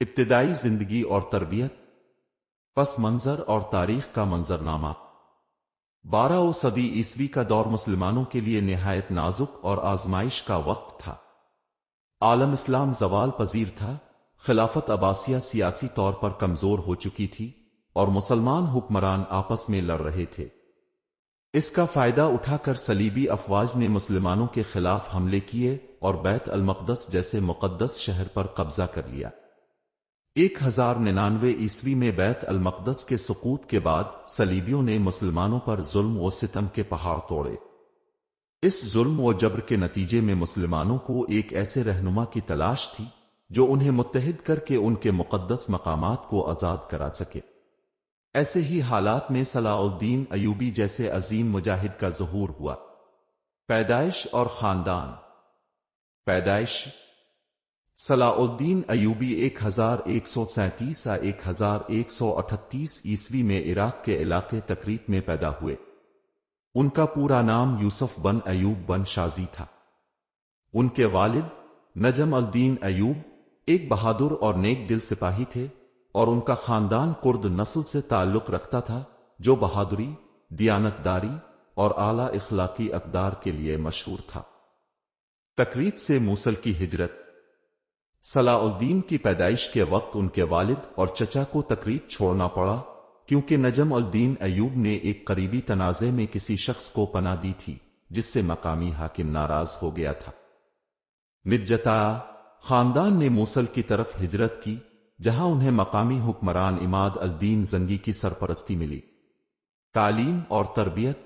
ابتدائی زندگی اور تربیت، پس منظر اور تاریخ کا منظرنامہ۔ 12 صدی عیسوی کا دور مسلمانوں کے لیے نہایت نازک اور آزمائش کا وقت تھا۔ عالم اسلام زوال پذیر تھا، خلافت عباسیہ سیاسی طور پر کمزور ہو چکی تھی اور مسلمان حکمران آپس میں لڑ رہے تھے۔ اس کا فائدہ اٹھا کر صلیبی افواج نے مسلمانوں کے خلاف حملے کیے اور بیت المقدس جیسے مقدس شہر پر قبضہ کر لیا۔ 1099 عیسوی میں بیت المقدس کے سقوط کے بعد صلیبیوں نے مسلمانوں پر ظلم و ستم کے پہاڑ توڑے۔ اس ظلم و جبر کے نتیجے میں مسلمانوں کو ایک ایسے رہنما کی تلاش تھی جو انہیں متحد کر کے ان کے مقدس مقامات کو آزاد کرا سکے۔ ایسے ہی حالات میں صلاح الدین ایوبی جیسے عظیم مجاہد کا ظہور ہوا۔ پیدائش اور خاندان۔ پیدائش صلاح الدین ایوبی 1137 سے 1138 عیسوی میں عراق کے علاقے تکریت میں پیدا ہوئے۔ ان کا پورا نام یوسف بن ایوب بن شازی تھا۔ ان کے والد نجم الدین ایوب ایک بہادر اور نیک دل سپاہی تھے اور ان کا خاندان کرد نسل سے تعلق رکھتا تھا جو بہادری، دیانتداری اور اعلی اخلاقی اقدار کے لیے مشہور تھا۔ تکریت سے موصل کی ہجرت۔ صلاح الدین کی پیدائش کے وقت ان کے والد اور چچا کو تکریت چھوڑنا پڑا کیونکہ نجم الدین ایوب نے ایک قریبی تنازع میں کسی شخص کو پناہ دی تھی جس سے مقامی حاکم ناراض ہو گیا تھا۔ نجتا خاندان نے موصل کی طرف ہجرت کی جہاں انہیں مقامی حکمران عماد الدین زنگی کی سرپرستی ملی۔ تعلیم اور تربیت۔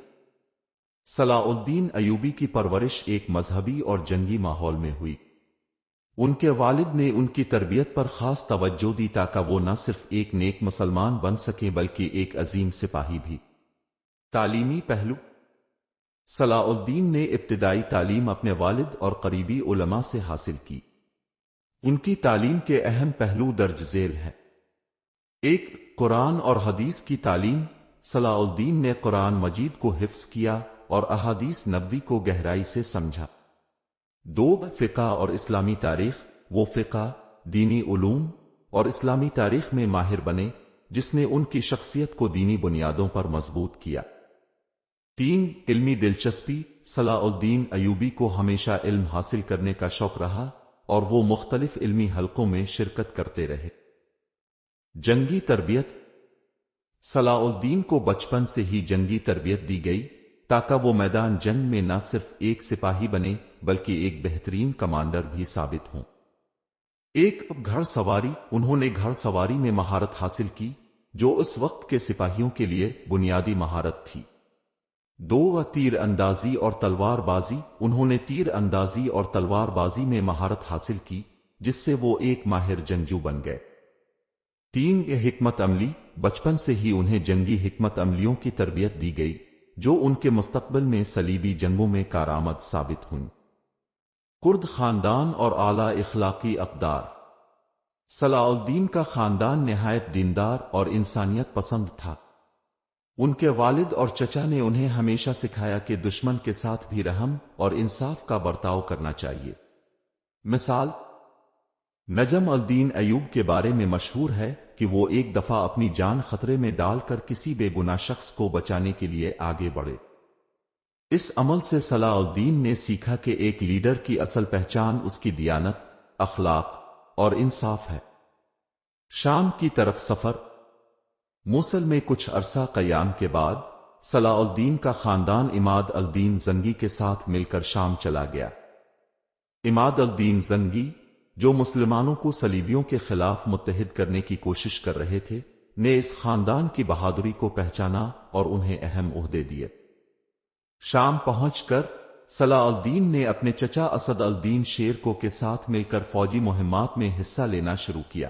صلاح الدین ایوبی کی پرورش ایک مذہبی اور جنگی ماحول میں ہوئی۔ ان کے والد نے ان کی تربیت پر خاص توجہ دی تاکہ وہ نہ صرف ایک نیک مسلمان بن سکے بلکہ ایک عظیم سپاہی بھی۔ تعلیمی پہلو۔ صلاح الدین نے ابتدائی تعلیم اپنے والد اور قریبی علماء سے حاصل کی۔ ان کی تعلیم کے اہم پہلو درج ذیل ہیں۔ 1. قرآن اور حدیث کی تعلیم۔ صلاح الدین نے قرآن مجید کو حفظ کیا اور احادیث نبوی کو گہرائی سے سمجھا۔ 2. فقہ اور اسلامی تاریخ۔ وہ فقہ، دینی علوم اور اسلامی تاریخ میں ماہر بنے جس نے ان کی شخصیت کو دینی بنیادوں پر مضبوط کیا۔ 3. علمی دلچسپی۔ صلاح الدین ایوبی کو ہمیشہ علم حاصل کرنے کا شوق رہا اور وہ مختلف علمی حلقوں میں شرکت کرتے رہے۔ جنگی تربیت۔ صلاح الدین کو بچپن سے ہی جنگی تربیت دی گئی تاکہ وہ میدان جنگ میں نہ صرف ایک سپاہی بنے بلکہ ایک بہترین کمانڈر بھی ثابت ہوں۔ 1. گھڑ سواری۔ انہوں نے گھڑ سواری میں مہارت حاصل کی جو اس وقت کے سپاہیوں کے لیے بنیادی مہارت تھی۔ 2. تیر اندازی اور تلوار بازی۔ انہوں نے تیر اندازی اور تلوار بازی میں مہارت حاصل کی جس سے وہ ایک ماہر جنگجو بن گئے۔ 3. حکمت عملی۔ بچپن سے ہی انہیں جنگی حکمت عملیوں کی تربیت دی گئی جو ان کے مستقبل میں صلیبی جنگوں میں کارآمد ثابت ہوئیں۔ کرد خاندان اور اعلی اخلاقی اقدار۔ صلاح الدین کا خاندان نہایت دیندار اور انسانیت پسند تھا۔ ان کے والد اور چچا نے انہیں ہمیشہ سکھایا کہ دشمن کے ساتھ بھی رحم اور انصاف کا برتاؤ کرنا چاہیے۔ مثال، نجم الدین ایوب کے بارے میں مشہور ہے کہ وہ ایک دفعہ اپنی جان خطرے میں ڈال کر کسی بے گناہ شخص کو بچانے کے لیے آگے بڑھے۔ اس عمل سے صلاح الدین نے سیکھا کہ ایک لیڈر کی اصل پہچان اس کی دیانت، اخلاق اور انصاف ہے۔ شام کی طرف سفر۔ موصل میں کچھ عرصہ قیام کے بعد صلاح الدین کا خاندان عماد الدین زنگی کے ساتھ مل کر شام چلا گیا۔ عماد الدین زنگی جو مسلمانوں کو صلیبیوں کے خلاف متحد کرنے کی کوشش کر رہے تھے نے اس خاندان کی بہادری کو پہچانا اور انہیں اہم عہدے دیے۔ شام پہنچ کر صلاح الدین نے اپنے چچا اسد الدین شیر کو کے ساتھ مل کر فوجی مہمات میں حصہ لینا شروع کیا۔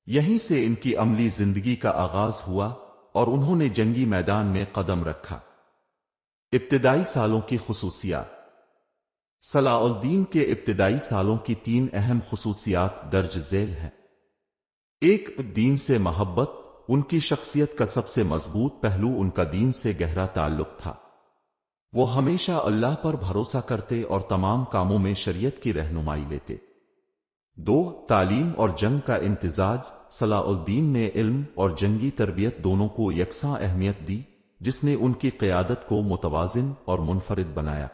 یہیں سے ان کی عملی زندگی کا آغاز ہوا اور انہوں نے جنگی میدان میں قدم رکھا۔ ابتدائی سالوں کی خصوصیات۔ صلاح الدین کے ابتدائی سالوں کی 3 اہم خصوصیات درج ذیل ہیں۔ 1. دین سے محبت۔ ان کی شخصیت کا سب سے مضبوط پہلو ان کا دین سے گہرا تعلق تھا۔ وہ ہمیشہ اللہ پر بھروسہ کرتے اور تمام کاموں میں شریعت کی رہنمائی لیتے۔ 2. تعلیم اور جنگ کا امتزاج. صلاح الدین نے علم اور جنگی تربیت دونوں کو یکساں اہمیت دی، جس نے ان کی قیادت کو متوازن اور منفرد بنایا.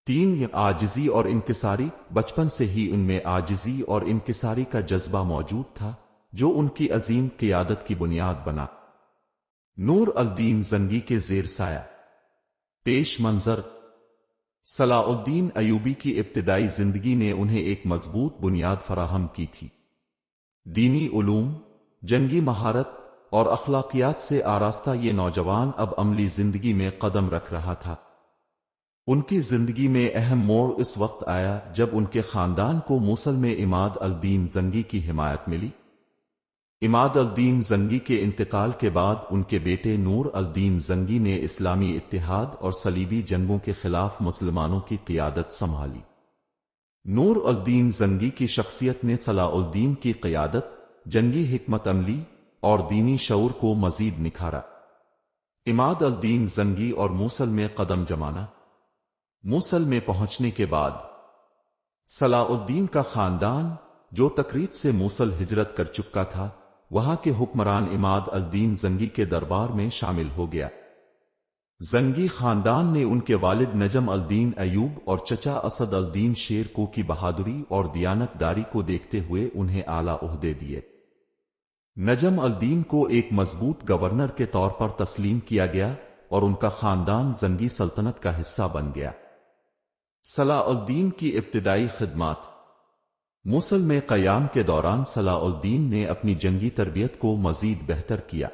3. عاجزی اور انکساری. بچپن سے ہی ان میں عاجزی اور انکساری کا جذبہ موجود تھا، جو ان کی عظیم قیادت کی بنیاد بنا. نور الدین زنگی کے زیر سایہ. پیش منظر. صلاح الدین ایوبی کی ابتدائی زندگی نے انہیں ایک مضبوط بنیاد فراہم کی تھی. دینی علوم، جنگی مہارت اور اخلاقیات سے آراستہ یہ نوجوان اب عملی زندگی میں قدم رکھ رہا تھا. ان کی زندگی میں اہم موڑ اس وقت آیا جب ان کے خاندان کو موصل میں عماد الدین زنگی کی حمایت ملی. عماد الدین زنگی کے انتقال کے بعد ان کے بیٹے نور الدین زنگی نے اسلامی اتحاد اور صلیبی جنگوں کے خلاف مسلمانوں کی قیادت سنبھالی. نور الدین زنگی کی شخصیت نے صلاح الدین کی قیادت، جنگی حکمت عملی اور دینی شعور کو مزید نکھارا. عماد الدین زنگی اور موصل میں قدم جمانا. موصل میں پہنچنے کے بعد صلاح الدین کا خاندان، جو تکریت سے موصل ہجرت کر چکا تھا، وہاں کے حکمران عماد الدین زنگی کے دربار میں شامل ہو گیا. زنگی خاندان نے ان کے والد نجم الدین ایوب اور چچا اسد الدین شیر کی بہادری اور دیانت داری کو دیکھتے ہوئے انہیں اعلیٰ عہدے دیے. نجم الدین کو ایک مضبوط گورنر کے طور پر تسلیم کیا گیا اور ان کا خاندان زنگی سلطنت کا حصہ بن گیا. صلاح الدین کی ابتدائی خدمات. موصل میں قیام کے دوران صلاح الدین نے اپنی جنگی تربیت کو مزید بہتر کیا.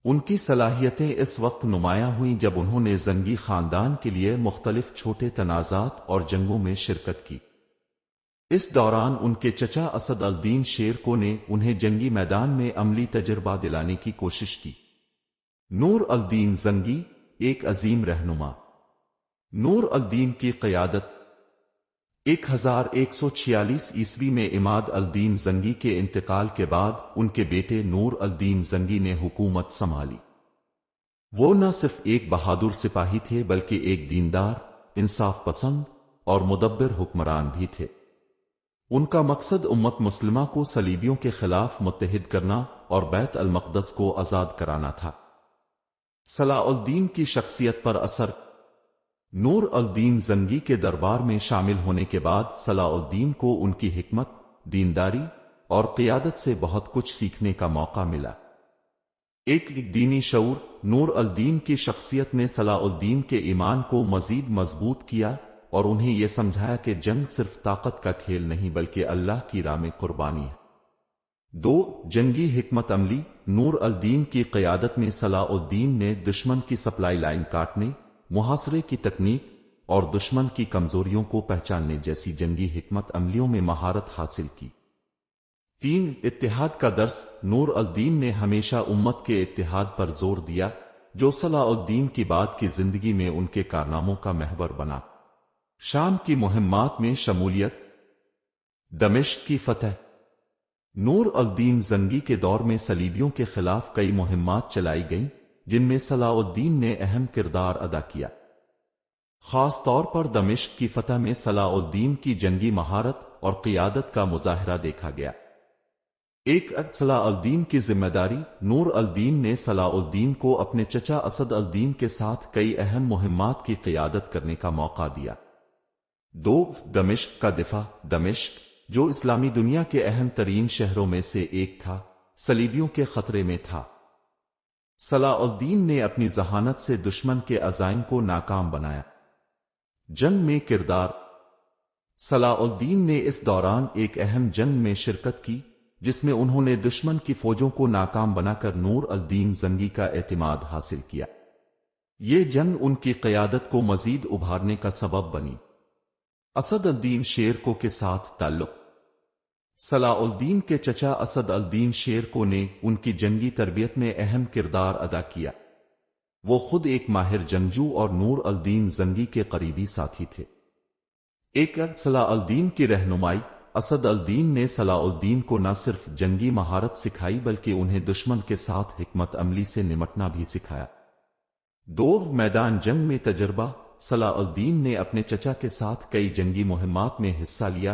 ان کی صلاحیتیں اس وقت نمایاں ہوئیں جب انہوں نے زنگی خاندان کے لیے مختلف چھوٹے تنازعات اور جنگوں میں شرکت کی. اس دوران ان کے چچا اسد الدین شیر نے انہیں جنگی میدان میں عملی تجربہ دلانے کی کوشش کی. نور الدین زنگی، ایک عظیم رہنما. نور الدین کی قیادت. 1146 عیسوی میں عماد الدین زنگی کے انتقال کے بعد ان کے بیٹے نور الدین زنگی نے حکومت سنبھالی. وہ نہ صرف ایک بہادر سپاہی تھے بلکہ ایک دیندار، انصاف پسند اور مدبر حکمران بھی تھے. ان کا مقصد امت مسلمہ کو صلیبیوں کے خلاف متحد کرنا اور بیت المقدس کو آزاد کرانا تھا. صلاح الدین کی شخصیت پر اثر. نور الدین زنگی کے دربار میں شامل ہونے کے بعد صلاح الدین کو ان کی حکمت، دینداری اور قیادت سے بہت کچھ سیکھنے کا موقع ملا. ایک دینی شعور. نور الدین کی شخصیت نے صلاح الدین کے ایمان کو مزید مضبوط کیا اور انہیں یہ سمجھایا کہ جنگ صرف طاقت کا کھیل نہیں بلکہ اللہ کی راہ میں قربانی ہے. 2. جنگی حکمت عملی. نور الدین کی قیادت میں صلاح الدین نے دشمن کی سپلائی لائن کاٹنے، محاصرے کی تکنیک اور دشمن کی کمزوریوں کو پہچاننے جیسی جنگی حکمت عملیوں میں مہارت حاصل کی. 3. اتحاد کا درس. نور الدین نے ہمیشہ امت کے اتحاد پر زور دیا، جو صلاح الدین کی بعد کی زندگی میں ان کے کارناموں کا محور بنا. شام کی مہمات میں شمولیت. دمشق کی فتح. نور الدین زنگی کے دور میں صلیبیوں کے خلاف کئی مہمات چلائی گئیں جن میں صلاح الدین نے اہم کردار ادا کیا. خاص طور پر دمشق کی فتح میں صلاح الدین کی جنگی مہارت اور قیادت کا مظاہرہ دیکھا گیا. ایک صلاح الدین کی ذمہ داری. نور الدین نے صلاح الدین کو اپنے چچا اسد الدین کے ساتھ کئی اہم مہمات کی قیادت کرنے کا موقع دیا. 2. دمشق کا دفاع. دمشق، جو اسلامی دنیا کے اہم ترین شہروں میں سے ایک تھا، صلیبیوں کے خطرے میں تھا. صلاح الدین نے اپنی ذہانت سے دشمن کے عزائم کو ناکام بنایا. جنگ میں کردار. صلاح الدین نے اس دوران ایک اہم جنگ میں شرکت کی جس میں انہوں نے دشمن کی فوجوں کو ناکام بنا کر نور الدین زنگی کا اعتماد حاصل کیا. یہ جنگ ان کی قیادت کو مزید ابھارنے کا سبب بنی. اسد الدین شیر کے ساتھ تعلق. صلاح الدین کے چچا اسد الدین شیر نے ان کی جنگی تربیت میں اہم کردار ادا کیا. وہ خود ایک ماہر جنگجو اور نور الدین زنگی کے قریبی ساتھی تھے. ایک صلاح الدین کی رہنمائی. اسد الدین نے صلاح الدین کو نہ صرف جنگی مہارت سکھائی بلکہ انہیں دشمن کے ساتھ حکمت عملی سے نمٹنا بھی سکھایا. 2. میدان جنگ میں تجربہ. صلاح الدین نے اپنے چچا کے ساتھ کئی جنگی مہمات میں حصہ لیا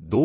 2,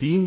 3,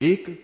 1,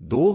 2,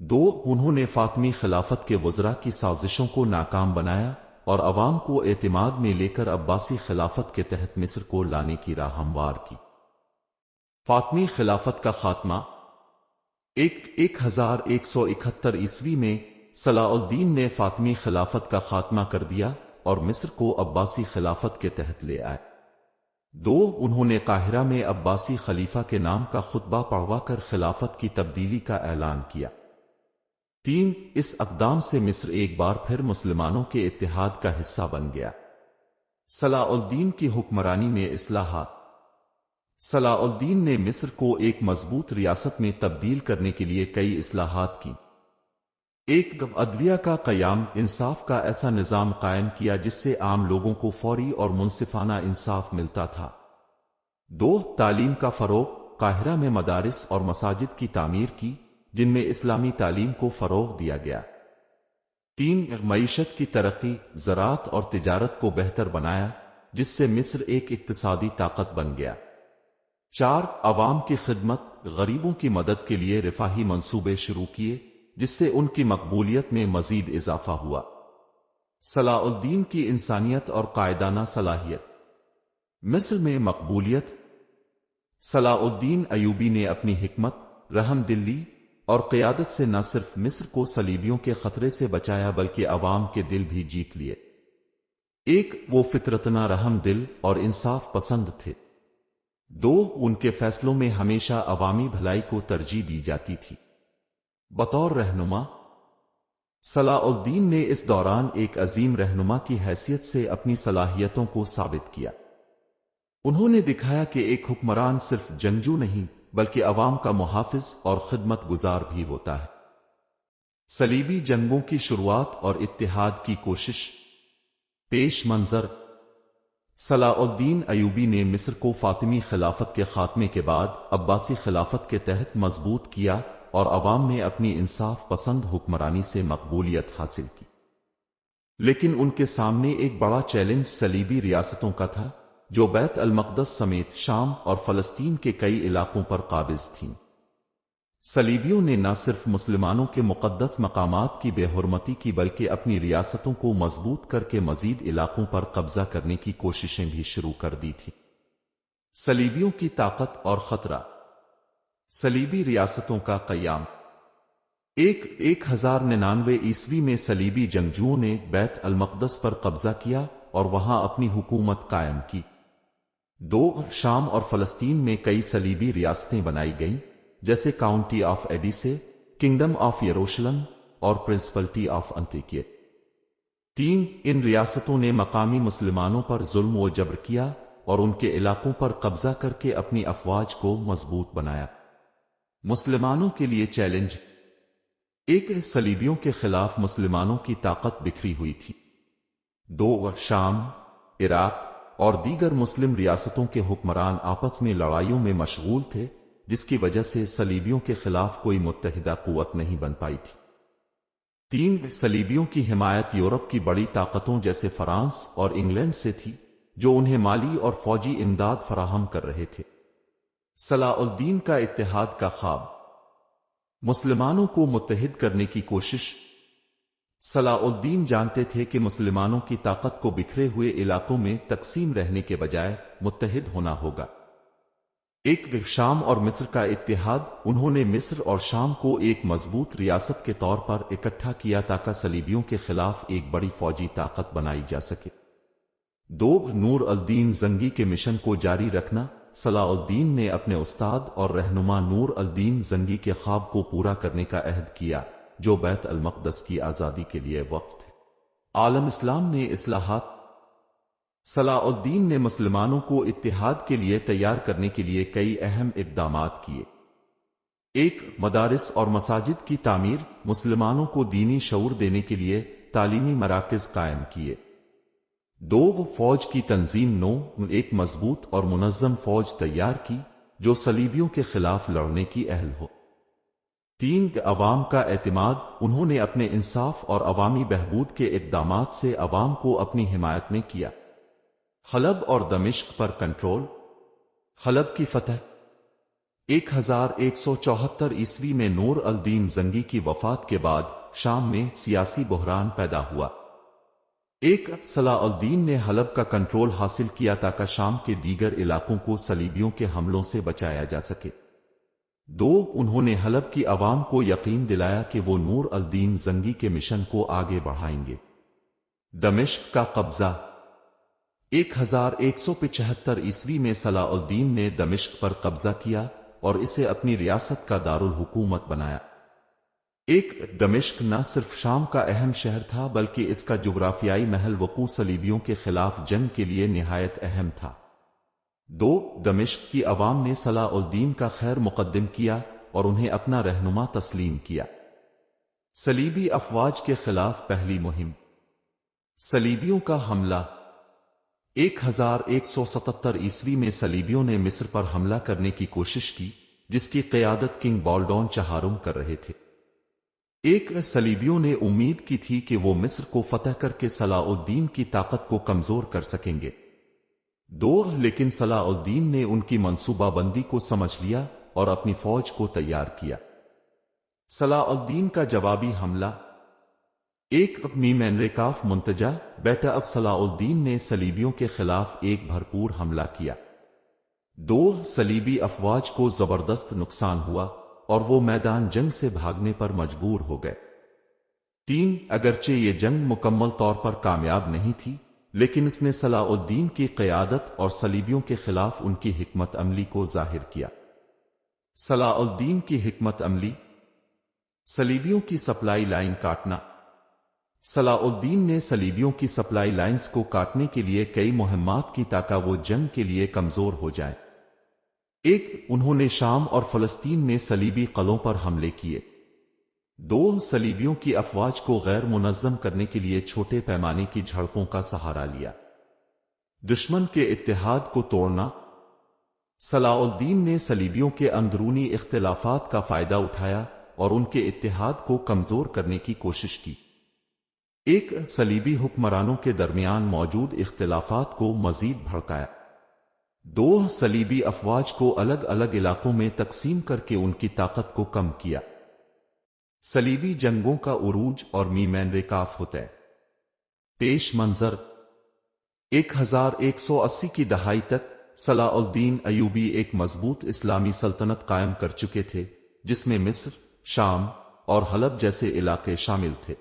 2 انہوں نے فاطمی خلافت کے وزراء کی سازشوں کو ناکام بنایا اور عوام کو اعتماد میں لے کر عباسی خلافت کے تحت مصر کو لانے کی راہ ہموار کی۔ فاطمی خلافت کا خاتمہ 1171 عیسوی میں صلاح الدین نے فاطمی خلافت کا خاتمہ کر دیا اور مصر کو عباسی خلافت کے تحت لے آئے۔ 2 انہوں نے قاہرہ میں عباسی خلیفہ کے نام کا خطبہ پڑھوا کر خلافت کی تبدیلی کا اعلان کیا۔ 3 اس اقدام سے مصر ایک بار پھر مسلمانوں کے اتحاد کا حصہ بن گیا۔ صلاح الدین کی حکمرانی میں اصلاحات۔ صلاح الدین نے مصر کو ایک مضبوط ریاست میں تبدیل کرنے کے لیے کئی اصلاحات کی۔ 1 عدلیہ کا قیام، انصاف کا ایسا نظام قائم کیا جس سے عام لوگوں کو فوری اور منصفانہ انصاف ملتا تھا۔ 2 تعلیم کا فروغ، قاہرہ میں مدارس اور مساجد کی تعمیر کی جن میں اسلامی تعلیم کو فروغ دیا گیا۔ 3 معیشت کی ترقی، زراعت اور تجارت کو بہتر بنایا جس سے مصر ایک اقتصادی طاقت بن گیا۔ 4 عوام کی خدمت، غریبوں کی مدد کے لیے رفاہی منصوبے شروع کیے جس سے ان کی مقبولیت میں مزید اضافہ ہوا۔ صلاح الدین کی انسانیت اور قائدانہ صلاحیت۔ مصر میں مقبولیت۔ صلاح الدین ایوبی نے اپنی حکمت، رحم دلی اور قیادت سے نہ صرف مصر کو صلیبیوں کے خطرے سے بچایا بلکہ عوام کے دل بھی جیت لیے۔ 1 وہ فطرتنا رحم دل اور انصاف پسند تھے۔ 2 ان کے فیصلوں میں ہمیشہ عوامی بھلائی کو ترجیح دی جاتی تھی۔ بطور رہنما، صلاح الدین نے اس دوران ایک عظیم رہنما کی حیثیت سے اپنی صلاحیتوں کو ثابت کیا۔ انہوں نے دکھایا کہ ایک حکمران صرف جنگجو نہیں بلکہ عوام کا محافظ اور خدمت گزار بھی ہوتا ہے۔ صلیبی جنگوں کی شروعات اور اتحاد کی کوشش۔ پیش منظر: صلاح الدین ایوبی نے مصر کو فاطمی خلافت کے خاتمے کے بعد عباسی خلافت کے تحت مضبوط کیا اور عوام نے اپنی انصاف پسند حکمرانی سے مقبولیت حاصل کی۔ لیکن ان کے سامنے ایک بڑا چیلنج صلیبی ریاستوں کا تھا جو بیت المقدس سمیت شام اور فلسطین کے کئی علاقوں پر قابض تھیں۔ صلیبیوں نے نہ صرف مسلمانوں کے مقدس مقامات کی بے حرمتی کی بلکہ اپنی ریاستوں کو مضبوط کر کے مزید علاقوں پر قبضہ کرنے کی کوششیں بھی شروع کر دی تھیں۔ صلیبیوں کی طاقت اور خطرہ۔ صلیبی ریاستوں کا قیام۔ 1099 عیسوی میں صلیبی جنگجوؤں نے بیت المقدس پر قبضہ کیا اور وہاں اپنی حکومت قائم کی۔ 2 شام اور فلسطین میں کئی صلیبی ریاستیں بنائی گئیں جیسے کاؤنٹی آف ایڈیسے، کنگڈم آف یروشلم اور پرنسپلٹی آف انطاکیہ۔ 3 ان ریاستوں نے مقامی مسلمانوں پر ظلم و جبر کیا اور ان کے علاقوں پر قبضہ کر کے اپنی افواج کو مضبوط بنایا۔ مسلمانوں کے لیے چیلنج۔ 1 صلیبیوں کے خلاف مسلمانوں کی طاقت بکھری ہوئی تھی۔ 2 شام، عراق اور دیگر مسلم ریاستوں کے حکمران آپس میں لڑائیوں میں مشغول تھے جس کی وجہ سے صلیبیوں کے خلاف کوئی متحدہ قوت نہیں بن پائی تھی۔ 3 صلیبیوں کی حمایت یورپ کی بڑی طاقتوں جیسے فرانس اور انگلینڈ سے تھی جو انہیں مالی اور فوجی امداد فراہم کر رہے تھے۔ صلاح الدین کا اتحاد کا خواب۔ مسلمانوں کو متحد کرنے کی کوشش۔ صلاح الدین جانتے تھے کہ مسلمانوں کی طاقت کو بکھرے ہوئے علاقوں میں تقسیم رہنے کے بجائے متحد ہونا ہوگا۔ 1 شام اور مصر کا اتحاد۔ انہوں نے مصر اور شام کو ایک مضبوط ریاست کے طور پر اکٹھا کیا تاکہ صلیبیوں کے خلاف ایک بڑی فوجی طاقت بنائی جا سکے۔ 2 نور الدین زنگی کے مشن کو جاری رکھنا۔ صلاح الدین نے اپنے استاد اور رہنما نور الدین زنگی کے خواب کو پورا کرنے کا عہد کیا جو بیت المقدس کی آزادی کے لیے وقف تھے۔ عالم اسلام میں اصلاحات۔ صلاح الدین نے مسلمانوں کو اتحاد کے لیے تیار کرنے کے لیے کئی اہم اقدامات کیے۔ 1 مدارس اور مساجد کی تعمیر۔ مسلمانوں کو دینی شعور دینے کے لیے تعلیمی مراکز قائم کیے۔ 2 فوج کی تنظیم۔ 9 ایک مضبوط اور منظم فوج تیار کی جو صلیبیوں کے خلاف لڑنے کی اہل ہو۔ 3 عوام کا اعتماد۔ انہوں نے اپنے انصاف اور عوامی بہبود کے اقدامات سے عوام کو اپنی حمایت میں کیا۔ حلب اور دمشق پر کنٹرول۔ حلب کی فتح۔ 1174 عیسوی میں نور الدین زنگی کی وفات کے بعد شام میں سیاسی بحران پیدا ہوا۔ صلاح الدین نے حلب کا کنٹرول حاصل کیا تاکہ شام کے دیگر علاقوں کو صلیبیوں کے حملوں سے بچایا جا سکے۔ انہوں نے حلب کی عوام کو یقین دلایا کہ وہ نور الدین زنگی کے مشن کو آگے بڑھائیں گے۔ دمشق کا قبضہ 1175 عیسوی میں صلاح الدین نے دمشق پر قبضہ کیا اور اسے اپنی ریاست کا دارالحکومت بنایا۔ دمشق نہ صرف شام کا اہم شہر تھا بلکہ اس کا جغرافیائی محل وقوع صلیبیوں کے خلاف جنگ کے لیے نہایت اہم تھا۔ دمشق کی عوام نے صلاح الدین کا خیر مقدم کیا اور انہیں اپنا رہنما تسلیم کیا۔ صلیبی افواج کے خلاف پہلی مہم، صلیبیوں کا حملہ 1177 عیسوی میں صلیبیوں نے مصر پر حملہ کرنے کی کوشش کی، جس کی قیادت کنگ بالڈون چہارم کر رہے تھے۔ صلیبیوں نے امید کی تھی کہ وہ مصر کو فتح کر کے صلاح الدین کی طاقت کو کمزور کر سکیں گے۔ لیکن صلاح الدین نے ان کی منصوبہ بندی کو سمجھ لیا اور اپنی فوج کو تیار کیا۔ صلاح الدین کا جوابی حملہ میمنریکاف منتجہ بیٹا اب صلاح الدین نے صلیبیوں کے خلاف ایک بھرپور حملہ کیا۔ صلیبی افواج کو زبردست نقصان ہوا اور وہ میدان جنگ سے بھاگنے پر مجبور ہو گئے۔ اگرچہ یہ جنگ مکمل طور پر کامیاب نہیں تھی، لیکن اس نے صلاح الدین کی قیادت اور صلیبیوں کے خلاف ان کی حکمت عملی کو ظاہر کیا۔ صلاح الدین کی حکمت عملی، صلیبیوں کی سپلائی لائن کاٹنا۔ صلاح الدین نے صلیبیوں کی سپلائی لائنز کو کاٹنے کے لیے کئی مہمات کی تاکہ وہ جنگ کے لیے کمزور ہو جائیں۔ انہوں نے شام اور فلسطین میں صلیبی قلعوں پر حملے کیے۔ صلیبیوں کی افواج کو غیر منظم کرنے کے لیے چھوٹے پیمانے کی جھڑپوں کا سہارا لیا۔ دشمن کے اتحاد کو توڑنا، صلاح الدین نے صلیبیوں کے اندرونی اختلافات کا فائدہ اٹھایا اور ان کے اتحاد کو کمزور کرنے کی کوشش کی۔ صلیبی حکمرانوں کے درمیان موجود اختلافات کو مزید بھڑکایا۔ صلیبی افواج کو الگ الگ علاقوں میں تقسیم کر کے ان کی طاقت کو کم کیا۔ صلیبی جنگوں کا عروج اور میمنریکاف ہوتا ہے۔ پیش منظر 1180 کی دہائی تک صلاح الدین ایوبی ایک مضبوط اسلامی سلطنت قائم کر چکے تھے، جس میں مصر، شام اور حلب جیسے علاقے شامل تھے۔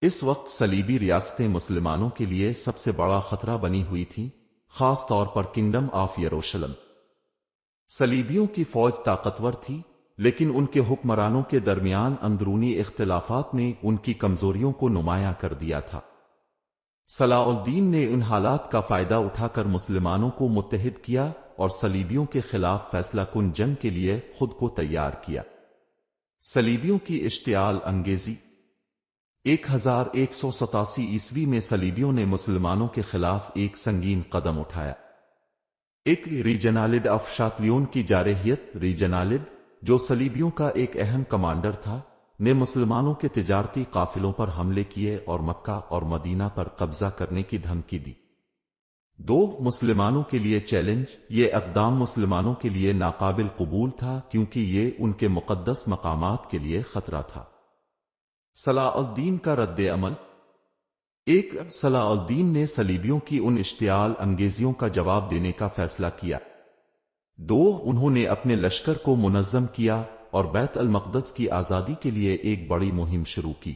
اس وقت صلیبی ریاستیں مسلمانوں کے لیے سب سے بڑا خطرہ بنی ہوئی تھیں، خاص طور پر کنگڈم آف یروشلم۔ صلیبیوں کی فوج طاقتور تھی، لیکن ان کے حکمرانوں کے درمیان اندرونی اختلافات نے ان کی کمزوریوں کو نمایاں کر دیا تھا۔ صلاح الدین نے ان حالات کا فائدہ اٹھا کر مسلمانوں کو متحد کیا اور صلیبیوں کے خلاف فیصلہ کن جنگ کے لیے خود کو تیار کیا۔ صلیبیوں کی اشتعال انگیزی 1187 عیسوی میں صلیبیوں نے مسلمانوں کے خلاف ایک سنگین قدم اٹھایا۔ ریجنالڈ آف شاتلیون کی جارحیت، ریجنالڈ جو صلیبیوں کا ایک اہم کمانڈر تھا، نے مسلمانوں کے تجارتی قافلوں پر حملے کیے اور مکہ اور مدینہ پر قبضہ کرنے کی دھمکی دی۔ مسلمانوں کے لیے چیلنج، یہ اقدام مسلمانوں کے لیے ناقابل قبول تھا کیونکہ یہ ان کے مقدس مقامات کے لیے خطرہ تھا۔ صلاح الدین کا رد عمل صلاح الدین نے صلیبیوں کی ان اشتعال انگیزیوں کا جواب دینے کا فیصلہ کیا۔ انہوں نے اپنے لشکر کو منظم کیا اور بیت المقدس کی آزادی کے لیے ایک بڑی مہم شروع کی۔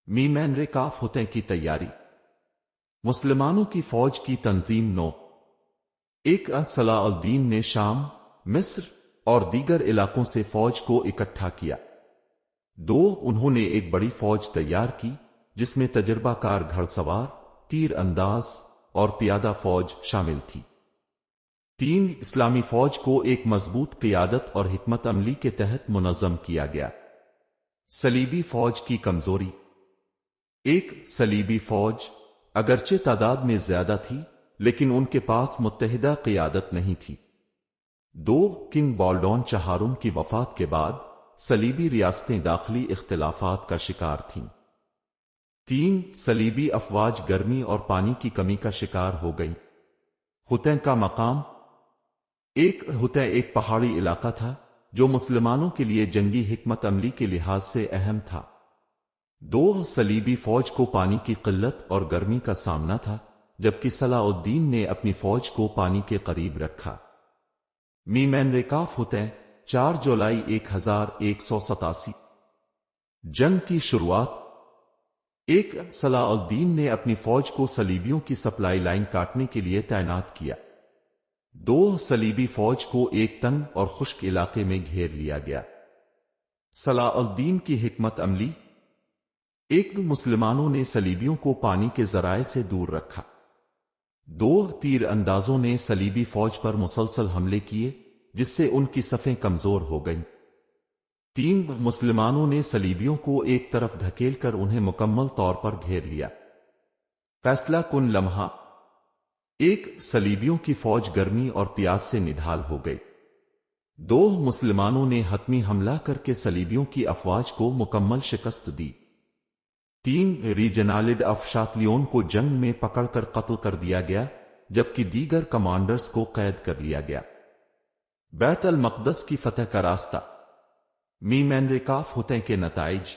میمنریکاف ہوتے کی تیاری، مسلمانوں کی فوج کی تنظیم 9 صلاح الدین نے شام، مصر اور دیگر علاقوں سے فوج کو اکٹھا کیا۔ انہوں نے ایک بڑی فوج تیار کی جس میں تجربہ کار گھڑ سوار، تیر انداز اور پیادہ فوج شامل تھی۔ اسلامی فوج کو ایک مضبوط قیادت اور حکمت عملی کے تحت منظم کیا گیا۔ صلیبی فوج کی کمزوری، صلیبی فوج اگرچہ تعداد میں زیادہ تھی لیکن ان کے پاس متحدہ قیادت نہیں تھی۔ کنگ بالڈون چہارم کی وفات کے بعد صلیبی ریاستیں داخلی اختلافات کا شکار تھیں۔ صلیبی افواج گرمی اور پانی کی کمی کا شکار ہو گئی۔ حطین کا مقام ایک ہوتا ایک پہاڑی علاقہ تھا جو مسلمانوں کے لیے جنگی حکمت عملی کے لحاظ سے اہم تھا۔ دو صلیبی فوج کو پانی کی قلت اور گرمی کا سامنا تھا، جبکہ صلاح الدین نے اپنی فوج کو پانی کے قریب رکھا۔ میمن ریکاف ہوتے 4 جولائی 1187۔ جنگ کی شروعات۔ ایک صلاح الدین نے اپنی فوج کو صلیبیوں کی سپلائی لائن کاٹنے کے لیے تعینات کیا۔ 2 صلیبی فوج کو ایک تنگ اور خشک علاقے میں گھیر لیا گیا۔ صلاح الدین کی حکمت عملی۔ ایک مسلمانوں نے صلیبیوں کو پانی کے ذرائع سے دور رکھا۔ 2 تیر اندازوں نے صلیبی فوج پر مسلسل حملے کیے، جس سے ان کی صفیں کمزور ہو گئیں۔ 3 مسلمانوں نے صلیبیوں کو ایک طرف دھکیل کر انہیں مکمل طور پر گھیر لیا۔ فیصلہ کن لمحہ۔ ایک صلیبیوں کی فوج گرمی اور پیاس سے نڈھال ہو گئی۔ 2 مسلمانوں نے حتمی حملہ کر کے صلیبیوں کی افواج کو مکمل شکست دی۔ 3 ریجنالڈ آف شاتلیون کو جنگ میں پکڑ کر قتل کر دیا گیا، جبکہ دیگر کمانڈرز کو قید کر لیا گیا۔ بیت المقدس کی فتح کا راستہ۔ میمن ریکاف ہوتے کے نتائج۔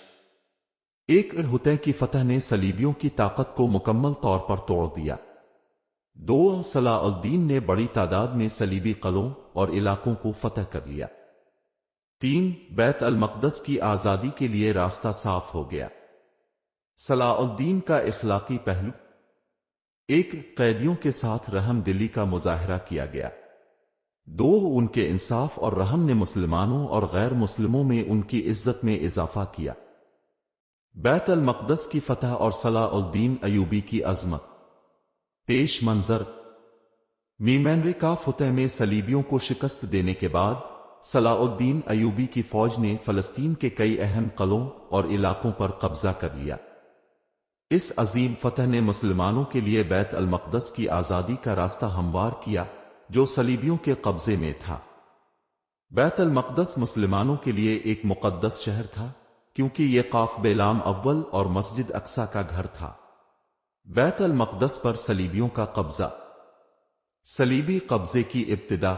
ایک ہوتے کی فتح نے صلیبیوں کی طاقت کو مکمل طور پر توڑ دیا۔ 2 صلاح الدین نے بڑی تعداد میں صلیبی قلعوں اور علاقوں کو فتح کر لیا۔ 3 بیت المقدس کی آزادی کے لیے راستہ صاف ہو گیا۔ صلاح الدین کا اخلاقی پہلو۔ ایک قیدیوں کے ساتھ رحم دلی کا مظاہرہ کیا گیا۔ 2 ان کے انصاف اور رحم نے مسلمانوں اور غیر مسلموں میں ان کی عزت میں اضافہ کیا۔ بیت المقدس کی فتح اور صلاح الدین ایوبی کی عظمت۔ پیش منظر۔ میمن ریکاف فتح میں صلیبیوں کو شکست دینے کے بعد صلاح الدین ایوبی کی فوج نے فلسطین کے کئی اہم قلعوں اور علاقوں پر قبضہ کر لیا۔ اس عظیم فتح نے مسلمانوں کے لیے بیت المقدس کی آزادی کا راستہ ہموار کیا، جو صلیبیوں کے قبضے میں تھا۔ بیت المقدس مسلمانوں کے لیے ایک مقدس شہر تھا، کیونکہ یہ قاف بیلام اول اور مسجد اقصی کا گھر تھا۔ بیت المقدس پر صلیبیوں کا قبضہ۔ صلیبی قبضے کی ابتدا۔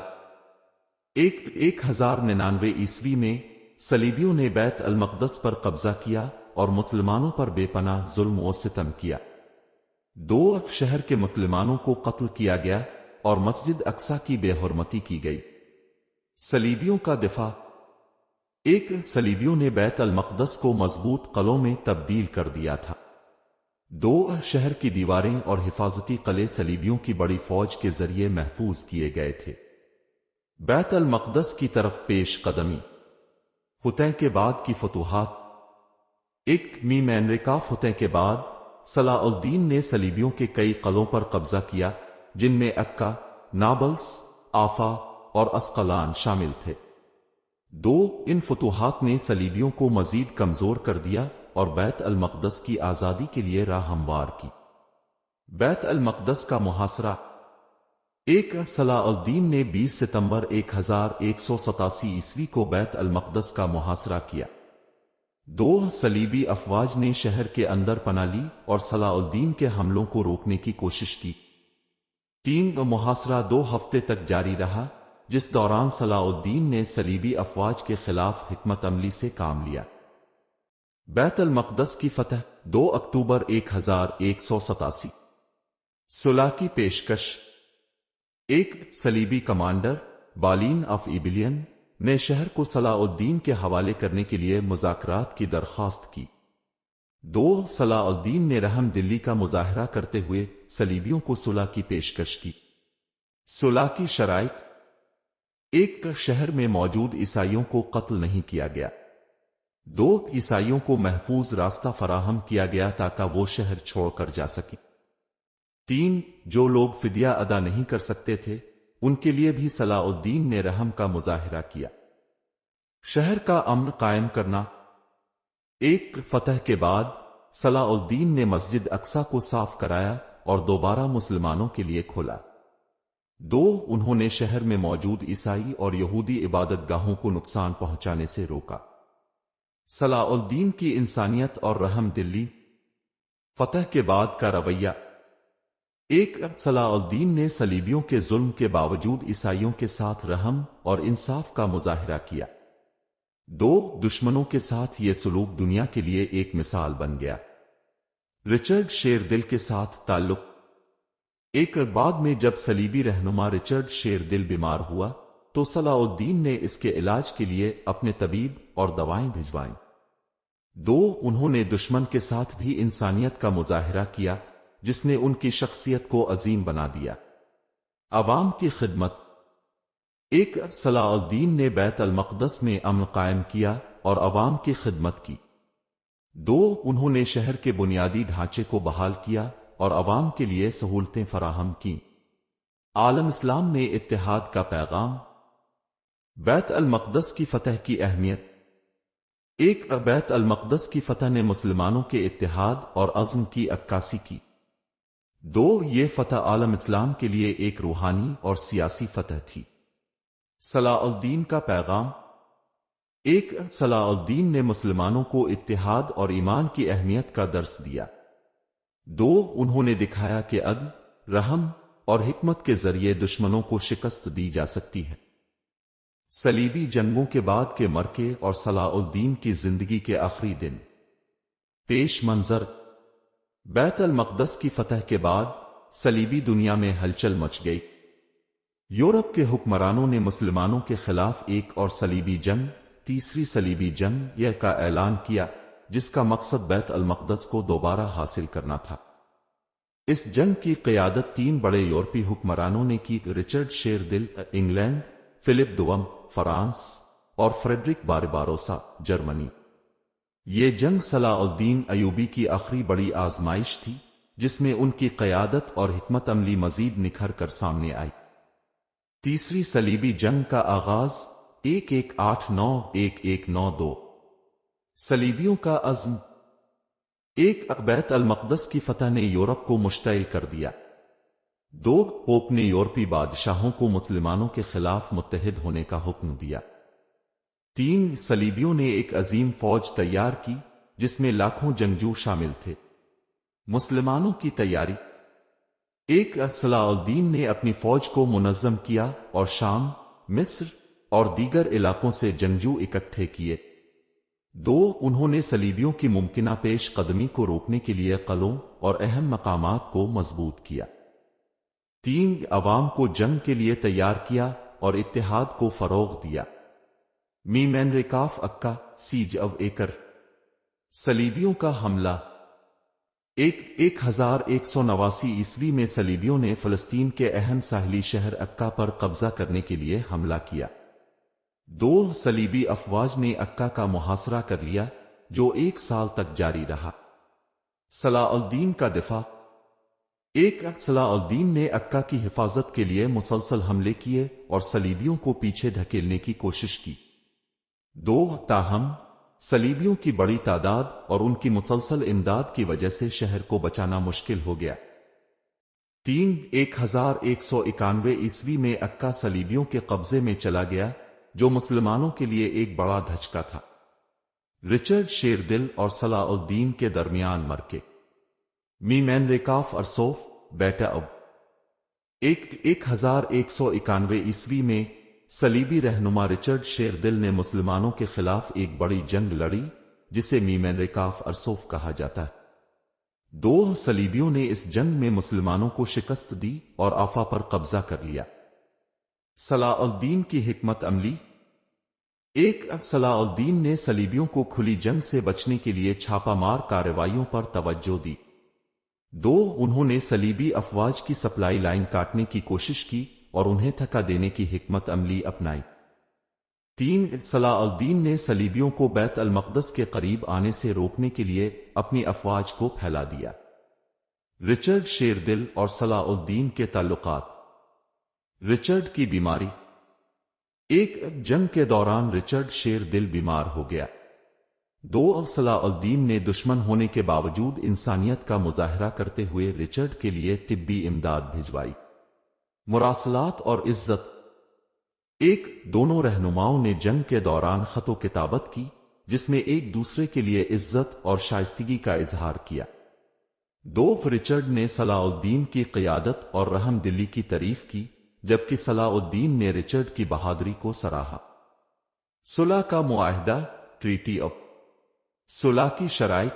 1099 عیسوی میں صلیبیوں نے بیت المقدس پر قبضہ کیا اور مسلمانوں پر بے پناہ ظلم و ستم کیا۔ 2 شہر کے مسلمانوں کو قتل کیا گیا اور مسجد اقصی کی بے حرمتی کی گئی۔ صلیبیوں کا دفاع۔ 1 صلیبیوں نے بیت المقدس کو مضبوط قلعوں میں تبدیل کر دیا تھا۔ 2 شہر کی دیواریں اور حفاظتی قلعے صلیبیوں کی بڑی فوج کے ذریعے محفوظ کیے گئے تھے۔ بیت المقدس کی طرف پیش قدمی۔ فتح کے بعد کی فتوحات۔ 1 میمن ریکاف فتح کے بعد صلاح الدین نے صلیبیوں کے کئی قلعوں پر قبضہ کیا، جن میں عکا، نابلس، آفا اور اسقلان شامل تھے۔ 2 ان فتوحات نے صلیبیوں کو مزید کمزور کر دیا اور بیت المقدس کی آزادی کے لیے راہ ہموار کی۔ بیت المقدس کا محاصرہ۔ 1 صلاح الدین نے 20 ستمبر 1187 عیسوی کو بیت المقدس کا محاصرہ کیا۔ 2 صلیبی افواج نے شہر کے اندر پناہ لی اور صلاح الدین کے حملوں کو روکنے کی کوشش کی۔ 3 محاصرہ 2 ہفتے تک جاری رہا، جس دوران صلاح الدین نے صلیبی افواج کے خلاف حکمت عملی سے کام لیا۔ بیت المقدس کی فتح 2 اکتوبر 1187۔ صلح کی پیشکش۔ 1 صلیبی کمانڈر بالین آف ایبلین نے شہر کو صلاح الدین کے حوالے کرنے کے لیے مذاکرات کی درخواست کی۔ 2 صلاح الدین نے رحم دلی کا مظاہرہ کرتے ہوئے صلیبیوں کو صلح کی پیشکش کی۔ صلح کی شرائط۔ 1 شہر میں موجود عیسائیوں کو قتل نہیں کیا گیا۔ 2 عیسائیوں کو محفوظ راستہ فراہم کیا گیا تاکہ وہ شہر چھوڑ کر جا سکیں۔ 3 جو لوگ فدیہ ادا نہیں کر سکتے تھے، ان کے لیے بھی صلاح الدین نے رحم کا مظاہرہ کیا۔ شہر کا امن قائم کرنا۔ 1 فتح کے بعد صلاح الدین نے مسجد اقصی کو صاف کرایا اور دوبارہ مسلمانوں کے لیے کھولا۔ 2 انہوں نے شہر میں موجود عیسائی اور یہودی عبادت گاہوں کو نقصان پہنچانے سے روکا۔ صلاح الدین کی انسانیت اور رحم دلی۔ فتح کے بعد کا رویہ۔ ایک، صلاح الدین نے صلیبیوں کے ظلم کے باوجود عیسائیوں کے ساتھ رحم اور انصاف کا مظاہرہ کیا۔ دو، دشمنوں کے ساتھ یہ سلوک دنیا کے لیے ایک مثال بن گیا۔ رچرڈ شیردل کے ساتھ تعلق۔ ایک بعد میں جب صلیبی رہنما رچرڈ شیردل بیمار ہوا تو صلاح الدین نے اس کے علاج کے لیے اپنے طبیب اور دوائیں بھجوائیں۔ دو، انہوں نے دشمن کے ساتھ بھی انسانیت کا مظاہرہ کیا جس نے ان کی شخصیت کو عظیم بنا دیا۔ عوام کی خدمت۔ ایک، صلاح الدین نے بیت المقدس میں امن قائم کیا اور عوام کی خدمت کی۔ دو، انہوں نے شہر کے بنیادی ڈھانچے کو بحال کیا اور عوام کے لیے سہولتیں فراہم کیں۔ عالم اسلام میں اتحاد کا پیغام۔ بیت المقدس کی فتح کی اہمیت۔ ایک، بیت المقدس کی فتح نے مسلمانوں کے اتحاد اور عزم کی عکاسی کی۔ دو، یہ فتح عالم اسلام کے لیے ایک روحانی اور سیاسی فتح تھی۔ صلاح الدین کا پیغام۔ ایک، صلاح الدین نے مسلمانوں کو اتحاد اور ایمان کی اہمیت کا درس دیا۔ دو، انہوں نے دکھایا کہ عدل، رحم اور حکمت کے ذریعے دشمنوں کو شکست دی جا سکتی ہے۔ صلیبی جنگوں کے بعد کے مرکے اور صلاح الدین کی زندگی کے آخری دن۔ پیش منظر۔ بیت المقدس کی فتح کے بعد صلیبی دنیا میں ہلچل مچ گئی۔ یورپ کے حکمرانوں نے مسلمانوں کے خلاف ایک اور صلیبی جنگ، تیسری صلیبی جنگ کا اعلان کیا، جس کا مقصد بیت المقدس کو دوبارہ حاصل کرنا تھا۔ اس جنگ کی قیادت تین بڑے یورپی حکمرانوں نے کی: رچرڈ شیردل انگلینڈ، فلپ دوم فرانس اور فریڈرک بارباروسا جرمنی۔ یہ جنگ صلاح الدین ایوبی کی آخری بڑی آزمائش تھی جس میں ان کی قیادت اور حکمت عملی مزید نکھر کر سامنے آئی۔ تیسری صلیبی جنگ کا آغاز 1189 صلیبیوں کا عزم۔ ایک، بیت المقدس کی فتح نے یورپ کو مشتعل کر دیا۔ دو، پوپ نے یورپی بادشاہوں کو مسلمانوں کے خلاف متحد ہونے کا حکم دیا۔ تین، صلیبیوں نے ایک عظیم فوج تیار کی جس میں لاکھوں جنگجو شامل تھے۔ مسلمانوں کی تیاری۔ ایک، صلاح الدین نے اپنی فوج کو منظم کیا اور شام، مصر اور دیگر علاقوں سے جنگجو اکٹھے کیے۔ دو، انہوں نے صلیبیوں کی ممکنہ پیش قدمی کو روکنے کے لیے قلعوں اور اہم مقامات کو مضبوط کیا۔ تین، عوام کو جنگ کے لیے تیار کیا اور اتحاد کو فروغ دیا۔ میمنریکاف اکا سیج آف ایکر۔ صلیبیوں کا حملہ۔ 1189 عیسوی میں صلیبیوں نے فلسطین کے اہم ساحلی شہر اکا پر قبضہ کرنے کے لیے حملہ کیا۔ دو، صلیبی افواج نے اکا کا محاصرہ کر لیا جو 1 سال تک جاری رہا۔ صلاح الدین کا دفاع۔ ایک، صلاح الدین نے اکا کی حفاظت کے لیے مسلسل حملے کیے اور صلیبیوں کو پیچھے دھکیلنے کی کوشش کی۔ دو، تاہم صلیبیوں کی بڑی تعداد اور ان کی مسلسل امداد کی وجہ سے شہر کو بچانا مشکل ہو گیا۔ تین، 1191 عیسوی میں اکا صلیبیوں کے قبضے میں چلا گیا جو مسلمانوں کے لیے ایک بڑا دھچکا تھا۔ رچرڈ شیردل اور صلاح الدین کے درمیان مرکے۔ میمنریکاف ارسوف بیٹا اب۔ 1191 عیسوی میں صلیبی رہنما رچرڈ شیردل نے مسلمانوں کے خلاف ایک بڑی جنگ لڑی جسے میمنریکاف ارسوف کہا جاتا ہے۔ دو، صلیبیوں نے اس جنگ میں مسلمانوں کو شکست دی اور آفا پر قبضہ کر لیا۔ صلاح الدین کی حکمت عملی۔ ایک، صلاح الدین نے صلیبیوں کو کھلی جنگ سے بچنے کے لیے چھاپا مار کارروائیوں پر توجہ دی۔ دو، انہوں نے صلیبی افواج کی سپلائی لائن کاٹنے کی کوشش کی اور انہیں تھکا دینے کی حکمت عملی اپنائی۔ تین، صلاح الدین نے صلیبیوں کو بیت المقدس کے قریب آنے سے روکنے کے لیے اپنی افواج کو پھیلا دیا۔ رچرڈ شیردل اور صلاح الدین کے تعلقات۔ رچرڈ کی بیماری۔ ایک، جنگ کے دوران رچرڈ شیردل بیمار ہو گیا۔ دو، صلاح الدین نے دشمن ہونے کے باوجود انسانیت کا مظاہرہ کرتے ہوئے رچرڈ کے لیے طبی امداد بھجوائی۔ مراسلات اور عزت۔ ایک، دونوں رہنماؤں نے جنگ کے دوران خط و کتابت کی جس میں ایک دوسرے کے لیے عزت اور شائستگی کا اظہار کیا۔ دو رچرڈ نے صلاح الدین کی قیادت اور رحم دلی کی تعریف کی، جبکہ صلاح الدین نے رچرڈ کی بہادری کو سراہا۔ صلح کا معاہدہ، ٹریٹی آف صلح کی شرائط۔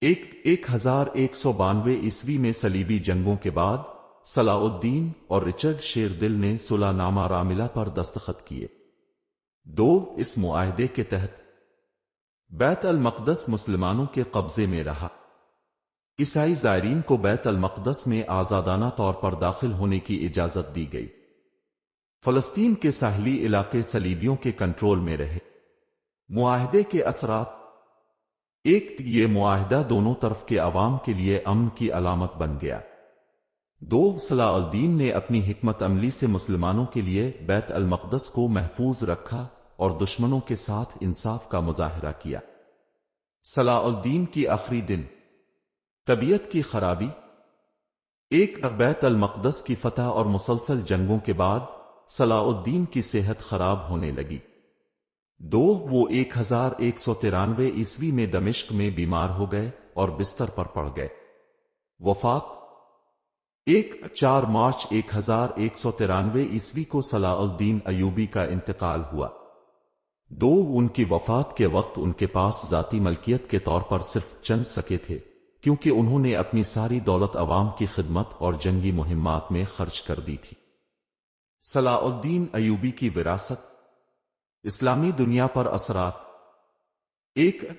1192 عیسوی میں صلیبی جنگوں کے بعد صلاح الدین اور رچرڈ شیر دل نے صلح نامہ راملہ پر دستخط کیے۔ اس معاہدے کے تحت بیت المقدس مسلمانوں کے قبضے میں رہا۔ عیسائی زائرین کو بیت المقدس میں آزادانہ طور پر داخل ہونے کی اجازت دی گئی۔ فلسطین کے ساحلی علاقے صلیبیوں کے کنٹرول میں رہے۔ معاہدے کے اثرات: یہ معاہدہ دونوں طرف کے عوام کے لیے امن کی علامت بن گیا۔ صلاح الدین نے اپنی حکمت عملی سے مسلمانوں کے لیے بیت المقدس کو محفوظ رکھا اور دشمنوں کے ساتھ انصاف کا مظاہرہ کیا۔ صلاح الدین کی آخری دن، طبیعت کی خرابی۔ بیت المقدس کی فتح اور مسلسل جنگوں کے بعد صلاح الدین کی صحت خراب ہونے لگی۔ وہ 1193 عیسوی میں دمشق میں بیمار ہو گئے اور بستر پر پڑ گئے۔ وفات: 4 مارچ 1193 عیسوی کو صلاح الدین ایوبی کا انتقال ہوا۔ ان کی وفات کے وقت ان کے پاس ذاتی ملکیت کے طور پر صرف چند سکے تھے، کیونکہ انہوں نے اپنی ساری دولت عوام کی خدمت اور جنگی مہمات میں خرچ کر دی تھی۔ صلاح الدین ایوبی کی وراثت، اسلامی دنیا پر اثرات۔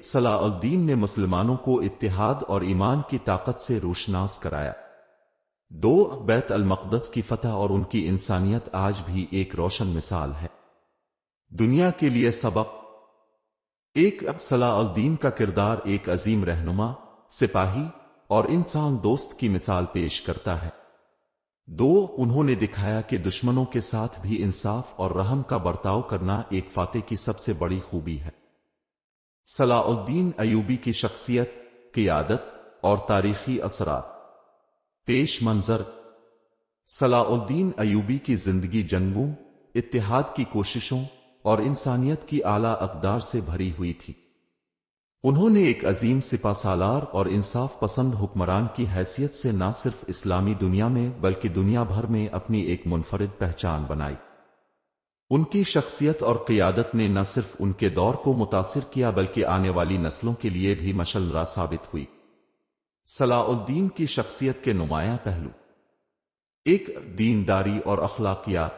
صلاح الدین نے مسلمانوں کو اتحاد اور ایمان کی طاقت سے روشناس کرایا۔ بیت المقدس کی فتح اور ان کی انسانیت آج بھی ایک روشن مثال ہے۔ دنیا کے لیے سبق: صلاح الدین کا کردار ایک عظیم رہنما، سپاہی اور انسان دوست کی مثال پیش کرتا ہے۔ انہوں نے دکھایا کہ دشمنوں کے ساتھ بھی انصاف اور رحم کا برتاؤ کرنا ایک فاتح کی سب سے بڑی خوبی ہے۔ صلاح الدین ایوبی کی شخصیت، قیادت اور تاریخی اثرات۔ پیش منظر: صلاح الدین ایوبی کی زندگی جنگوں، اتحاد کی کوششوں اور انسانیت کی اعلیٰ اقدار سے بھری ہوئی تھی۔ انہوں نے ایک عظیم سپہ سالار اور انصاف پسند حکمران کی حیثیت سے نہ صرف اسلامی دنیا میں بلکہ دنیا بھر میں اپنی ایک منفرد پہچان بنائی۔ ان کی شخصیت اور قیادت نے نہ صرف ان کے دور کو متاثر کیا بلکہ آنے والی نسلوں کے لیے بھی مشعل راہ ثابت ہوئی۔ صلاح الدین کی شخصیت کے نمایاں پہلو: دینداری اور اخلاقیات۔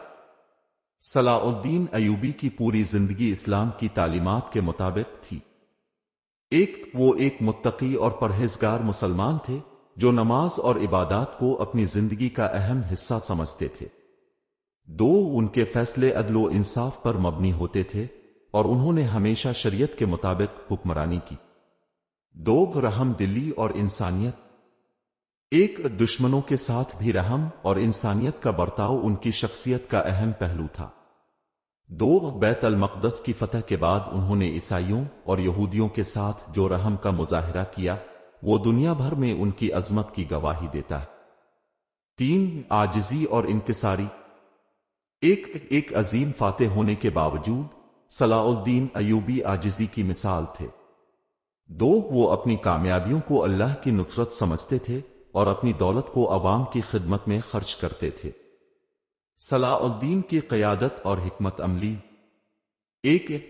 صلاح الدین ایوبی کی پوری زندگی اسلام کی تعلیمات کے مطابق تھی۔ وہ ایک متقی اور پرہیزگار مسلمان تھے جو نماز اور عبادات کو اپنی زندگی کا اہم حصہ سمجھتے تھے۔ ان کے فیصلے عدل و انصاف پر مبنی ہوتے تھے اور انہوں نے ہمیشہ شریعت کے مطابق حکمرانی کی۔ رحم دلی اور انسانیت۔ دشمنوں کے ساتھ بھی رحم اور انسانیت کا برتاؤ ان کی شخصیت کا اہم پہلو تھا۔ بیت المقدس کی فتح کے بعد انہوں نے عیسائیوں اور یہودیوں کے ساتھ جو رحم کا مظاہرہ کیا وہ دنیا بھر میں ان کی عظمت کی گواہی دیتا ہے۔ عاجزی اور انکساری۔ ایک عظیم فاتح ہونے کے باوجود صلاح الدین ایوبی عاجزی کی مثال تھے۔ وہ اپنی کامیابیوں کو اللہ کی نصرت سمجھتے تھے اور اپنی دولت کو عوام کی خدمت میں خرچ کرتے تھے۔ صلاح الدین کی قیادت اور حکمت عملی۔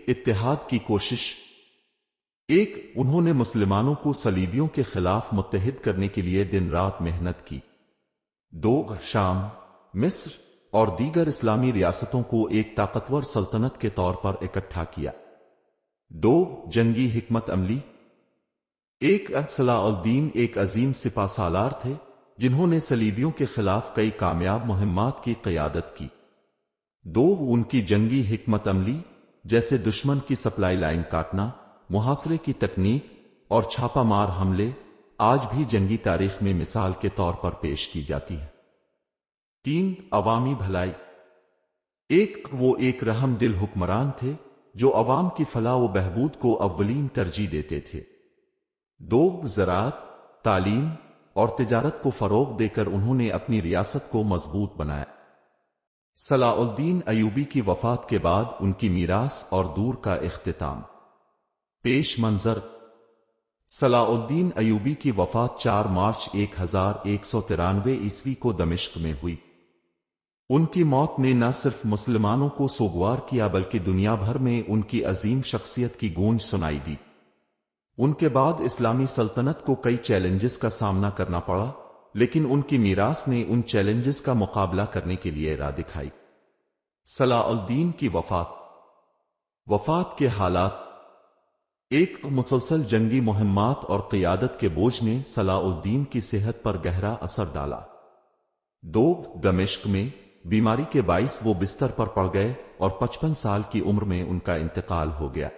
اتحاد کی کوشش۔ انہوں نے مسلمانوں کو صلیبیوں کے خلاف متحد کرنے کے لیے دن رات محنت کی۔ شام، مصر اور دیگر اسلامی ریاستوں کو ایک طاقتور سلطنت کے طور پر اکٹھا کیا۔ جنگی حکمت عملی۔ صلاح الدین ایک عظیم سپہ سالار تھے جنہوں نے صلیبیوں کے خلاف کئی کامیاب مہمات کی قیادت کی۔ ان کی جنگی حکمت عملی جیسے دشمن کی سپلائی لائن کاٹنا، محاصرے کی تکنیک اور چھاپہ مار حملے آج بھی جنگی تاریخ میں مثال کے طور پر پیش کی جاتی ہے۔ عوامی بھلائی۔ وہ ایک رحم دل حکمران تھے جو عوام کی فلاح و بہبود کو اولین ترجیح دیتے تھے۔ زراعت، تعلیم اور تجارت کو فروغ دے کر انہوں نے اپنی ریاست کو مضبوط بنایا۔ صلاح الدین ایوبی کی وفات کے بعد ان کی میراث اور دور کا اختتام۔ پیش منظر: صلاح الدین ایوبی کی وفات 4 مارچ 1193 عیسوی کو دمشق میں ہوئی۔ ان کی موت نے نہ صرف مسلمانوں کو سوگوار کیا بلکہ دنیا بھر میں ان کی عظیم شخصیت کی گونج سنائی دی۔ ان کے بعد اسلامی سلطنت کو کئی چیلنجز کا سامنا کرنا پڑا، لیکن ان کی میراث نے ان چیلنجز کا مقابلہ کرنے کے لیے راہ دکھائی۔ صلاح الدین کی وفات کے حالات۔ ایک مسلسل جنگی مہمات اور قیادت کے بوجھ نے صلاح الدین کی صحت پر گہرا اثر ڈالا۔ 2 دمشق میں بیماری کے باعث وہ بستر پر پڑ گئے اور 55 سال کی عمر میں ان کا انتقال ہو گیا۔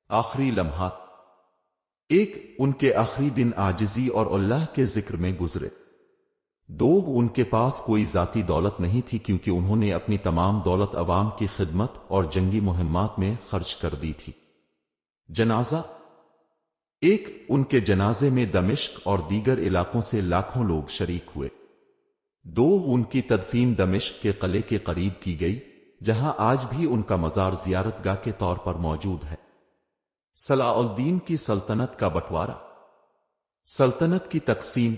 آخری لمحات۔ 1 ان کے آخری دن عاجزی اور اللہ کے ذکر میں گزرے۔ 2 ان کے پاس کوئی ذاتی دولت نہیں تھی کیونکہ انہوں نے اپنی تمام دولت عوام کی خدمت اور جنگی مہمات میں خرچ کر دی تھی۔ جنازہ۔ 1 ان کے جنازے میں دمشق اور دیگر علاقوں سے لاکھوں لوگ شریک ہوئے۔ 2 ان کی تدفین دمشق کے قلعے کے قریب کی گئی، جہاں آج بھی ان کا مزار زیارت گاہ کے طور پر موجود ہے۔ صلاح الدین کی سلطنت کا بٹوارا۔ سلطنت کی تقسیم۔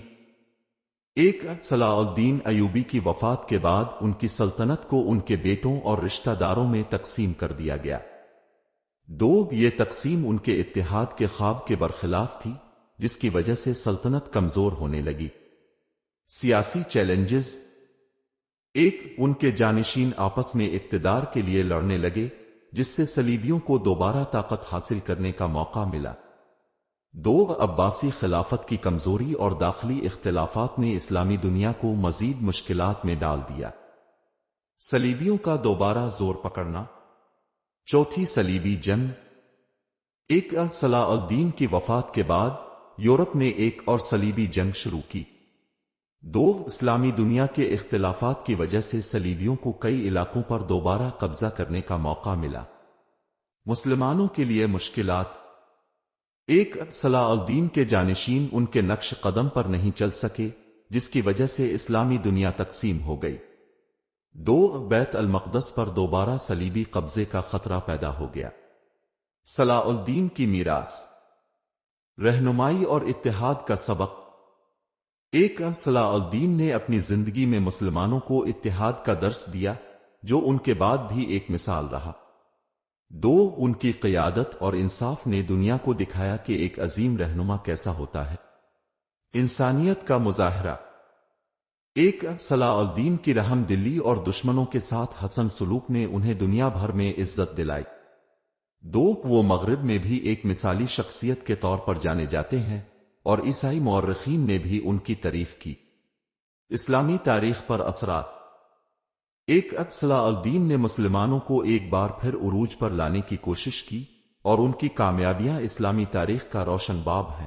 1 صلاح الدین ایوبی کی وفات کے بعد ان کی سلطنت کو ان کے بیٹوں اور رشتہ داروں میں تقسیم کر دیا گیا۔ 2 یہ تقسیم ان کے اتحاد کے خواب کے برخلاف تھی، جس کی وجہ سے سلطنت کمزور ہونے لگی۔ سیاسی چیلنجز۔ 1 ان کے جانشین آپس میں اقتدار کے لیے لڑنے لگے، جس سے صلیبیوں کو دوبارہ طاقت حاصل کرنے کا موقع ملا۔ 2 عباسی خلافت کی کمزوری اور داخلی اختلافات نے اسلامی دنیا کو مزید مشکلات میں ڈال دیا۔ صلیبیوں کا دوبارہ زور پکڑنا۔ 4 صلیبی جنگ۔ 1 صلاح الدین کی وفات کے بعد یورپ نے ایک اور صلیبی جنگ شروع کی۔ 2 اسلامی دنیا کے اختلافات کی وجہ سے صلیبیوں کو کئی علاقوں پر دوبارہ قبضہ کرنے کا موقع ملا۔ مسلمانوں کے لیے مشکلات۔ 1 صلاح الدین کے جانشین ان کے نقش قدم پر نہیں چل سکے، جس کی وجہ سے اسلامی دنیا تقسیم ہو گئی۔ 2 بیت المقدس پر دوبارہ صلیبی قبضے کا خطرہ پیدا ہو گیا۔ صلاح الدین کی میراث۔ رہنمائی اور اتحاد کا سبق۔ 1 صلاح الدین نے اپنی زندگی میں مسلمانوں کو اتحاد کا درس دیا، جو ان کے بعد بھی ایک مثال رہا۔ 2 ان کی قیادت اور انصاف نے دنیا کو دکھایا کہ ایک عظیم رہنما کیسا ہوتا ہے۔ انسانیت کا مظاہرہ۔ 1 صلاح الدین کی رحم دلی اور دشمنوں کے ساتھ حسن سلوک نے انہیں دنیا بھر میں عزت دلائی۔ 2 وہ مغرب میں بھی ایک مثالی شخصیت کے طور پر جانے جاتے ہیں، اور عیسائی مورخین نے بھی ان کی تعریف کی۔ اسلامی تاریخ پر اثرات۔ 1 صلاح الدین نے مسلمانوں کو ایک بار پھر عروج پر لانے کی کوشش کی، اور ان کی کامیابیاں اسلامی تاریخ کا روشن باب ہیں۔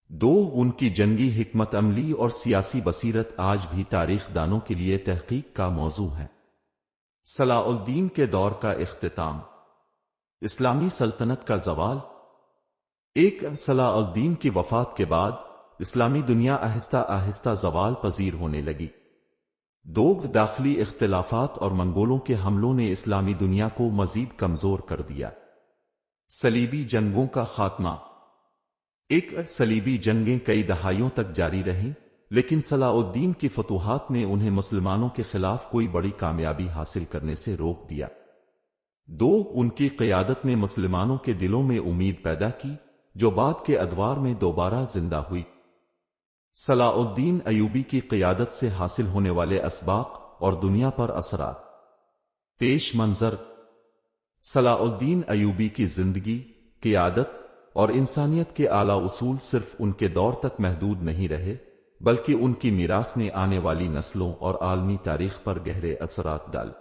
2 ان کی جنگی حکمت عملی اور سیاسی بصیرت آج بھی تاریخ دانوں کے لیے تحقیق کا موضوع ہے۔ صلاح الدین کے دور کا اختتام۔ اسلامی سلطنت کا زوال۔ 1 صلاح الدین کی وفات کے بعد اسلامی دنیا آہستہ آہستہ زوال پذیر ہونے لگی۔ 2 داخلی اختلافات اور منگولوں کے حملوں نے اسلامی دنیا کو مزید کمزور کر دیا۔ صلیبی جنگوں کا خاتمہ۔ 1 صلیبی جنگیں کئی دہائیوں تک جاری رہیں، لیکن صلاح الدین کی فتوحات نے انہیں مسلمانوں کے خلاف کوئی بڑی کامیابی حاصل کرنے سے روک دیا۔ 2 ان کی قیادت نے مسلمانوں کے دلوں میں امید پیدا کی، جو بعد کے ادوار میں دوبارہ زندہ ہوئی۔ صلاح الدین ایوبی کی قیادت سے حاصل ہونے والے اسباق اور دنیا پر اثرات۔ پیش منظر۔ صلاح الدین ایوبی کی زندگی، قیادت اور انسانیت کے اعلیٰ اصول صرف ان کے دور تک محدود نہیں رہے، بلکہ ان کی میراث نے آنے والی نسلوں اور عالمی تاریخ پر گہرے اثرات ڈالے۔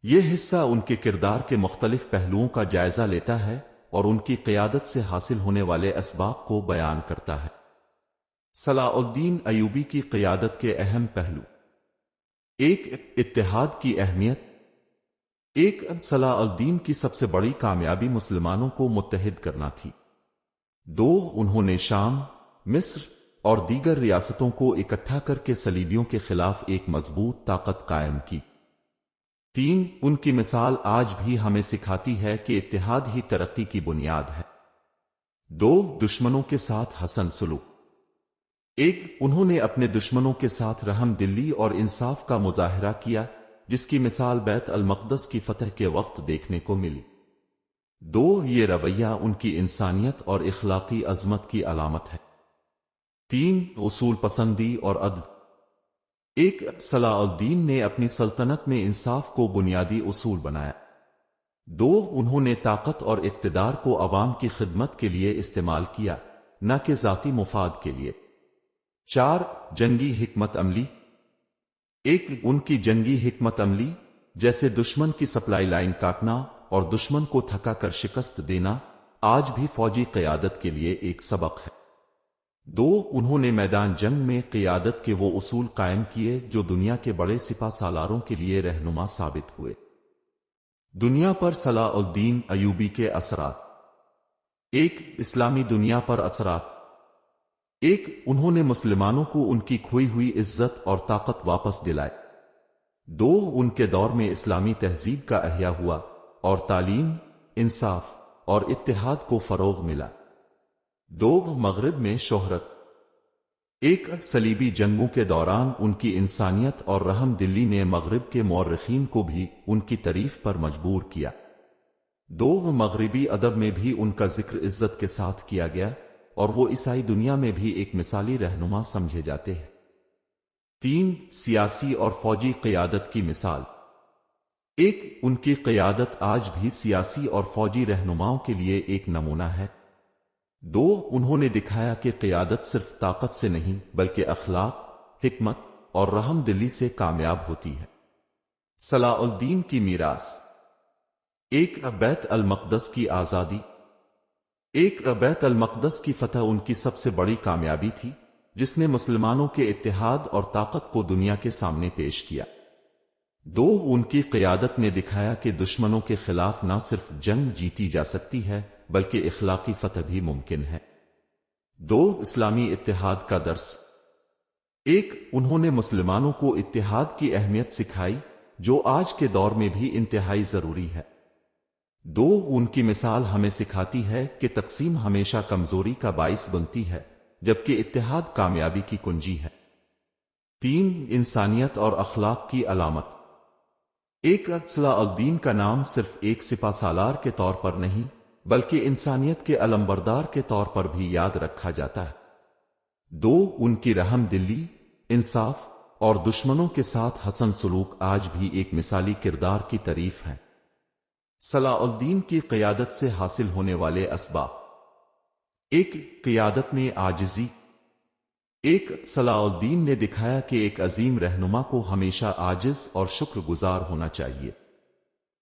یہ حصہ ان کے کردار کے مختلف پہلوؤں کا جائزہ لیتا ہے اور ان کی قیادت سے حاصل ہونے والے اسباق کو بیان کرتا ہے۔ صلاح الدین ایوبی کی قیادت کے اہم پہلو۔ 1 اتحاد کی اہمیت۔ 1 صلاح الدین کی سب سے بڑی کامیابی مسلمانوں کو متحد کرنا تھی۔ 2 انہوں نے شام، مصر اور دیگر ریاستوں کو اکٹھا کر کے صلیبیوں کے خلاف ایک مضبوط طاقت قائم کی۔ 3 ان کی مثال آج بھی ہمیں سکھاتی ہے کہ اتحاد ہی ترقی کی بنیاد ہے۔ 2 دشمنوں کے ساتھ حسن سلوک۔ 1 انہوں نے اپنے دشمنوں کے ساتھ رحم دلی اور انصاف کا مظاہرہ کیا، جس کی مثال بیت المقدس کی فتح کے وقت دیکھنے کو ملی۔ 2 یہ رویہ ان کی انسانیت اور اخلاقی عظمت کی علامت ہے۔ 3 اصول پسندی اور عدل۔ 1 صلاح الدین نے اپنی سلطنت میں انصاف کو بنیادی اصول بنایا۔ 2 انہوں نے طاقت اور اقتدار کو عوام کی خدمت کے لیے استعمال کیا، نہ کہ ذاتی مفاد کے لیے۔ 4 جنگی حکمت عملی۔ 1 ان کی جنگی حکمت عملی، جیسے دشمن کی سپلائی لائن کاٹنا اور دشمن کو تھکا کر شکست دینا، آج بھی فوجی قیادت کے لیے ایک سبق ہے۔ 2 انہوں نے میدان جنگ میں قیادت کے وہ اصول قائم کیے جو دنیا کے بڑے سپہ سالاروں کے لیے رہنما ثابت ہوئے۔ دنیا پر صلاح الدین ایوبی کے اثرات۔ 1 اسلامی دنیا پر اثرات۔ 1 انہوں نے مسلمانوں کو ان کی کھوئی ہوئی عزت اور طاقت واپس دلائے۔ 2 ان کے دور میں اسلامی تہذیب کا احیاء ہوا اور تعلیم، انصاف اور اتحاد کو فروغ ملا۔ 2 مغرب میں شہرت۔ 1 صلیبی جنگوں کے دوران ان کی انسانیت اور رحم دلی نے مغرب کے مورخین کو بھی ان کی تعریف پر مجبور کیا۔ 2 مغربی ادب میں بھی ان کا ذکر عزت کے ساتھ کیا گیا اور وہ عیسائی دنیا میں بھی ایک مثالی رہنما سمجھے جاتے ہیں۔ 3 سیاسی اور فوجی قیادت کی مثال۔ 1 ان کی قیادت آج بھی سیاسی اور فوجی رہنماؤں کے لیے ایک نمونہ ہے۔ 2 انہوں نے دکھایا کہ قیادت صرف طاقت سے نہیں بلکہ اخلاق، حکمت اور رحم دلی سے کامیاب ہوتی ہے۔ صلاح الدین کی میراث۔ 1 بیت المقدس کی آزادی۔ 1 بیت المقدس کی فتح ان کی سب سے بڑی کامیابی تھی، جس نے مسلمانوں کے اتحاد اور طاقت کو دنیا کے سامنے پیش کیا۔ 2 ان کی قیادت نے دکھایا کہ دشمنوں کے خلاف نہ صرف جنگ جیتی جا سکتی ہے بلکہ اخلاقی فتح بھی ممکن ہے۔ 2 اسلامی اتحاد کا درس۔ 1 انہوں نے مسلمانوں کو اتحاد کی اہمیت سکھائی، جو آج کے دور میں بھی انتہائی ضروری ہے۔ 2 ان کی مثال ہمیں سکھاتی ہے کہ تقسیم ہمیشہ کمزوری کا باعث بنتی ہے، جبکہ اتحاد کامیابی کی کنجی ہے۔ 3 انسانیت اور اخلاق کی علامت۔ 1 صلاح الدین کا نام صرف ایک سپہ سالار کے طور پر نہیں بلکہ انسانیت کے علمبردار کے طور پر بھی یاد رکھا جاتا ہے۔ 2 ان کی رحم دلی، انصاف اور دشمنوں کے ساتھ حسن سلوک آج بھی ایک مثالی کردار کی تعریف ہے۔ صلاح الدین کی قیادت سے حاصل ہونے والے اسباب۔ 1 قیادت میں عاجزی۔ 1 صلاح الدین نے دکھایا کہ ایک عظیم رہنما کو ہمیشہ عاجز اور شکر گزار ہونا چاہیے۔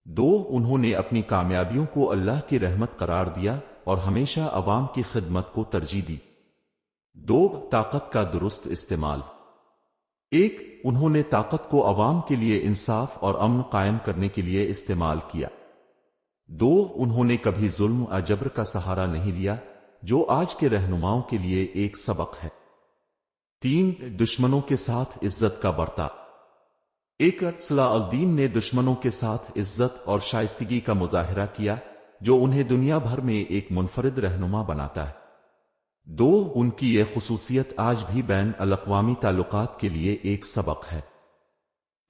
2 انہوں نے اپنی کامیابیوں کو اللہ کی رحمت قرار دیا اور ہمیشہ عوام کی خدمت کو ترجیح دی۔ 2 طاقت کا درست استعمال۔ 1 انہوں نے طاقت کو عوام کے لیے انصاف اور امن قائم کرنے کے لیے استعمال کیا۔ 2 انہوں نے کبھی ظلم و جبر کا سہارا نہیں لیا، جو آج کے رہنماؤں کے لیے ایک سبق ہے۔ 3 دشمنوں کے ساتھ عزت کا برتاؤ۔ 1 صلاح الدین نے دشمنوں کے ساتھ عزت اور شائستگی کا مظاہرہ کیا، جو انہیں دنیا بھر میں ایک منفرد رہنما بناتا ہے۔ 2 ان کی یہ خصوصیت آج بھی بین الاقوامی تعلقات کے لیے ایک سبق ہے۔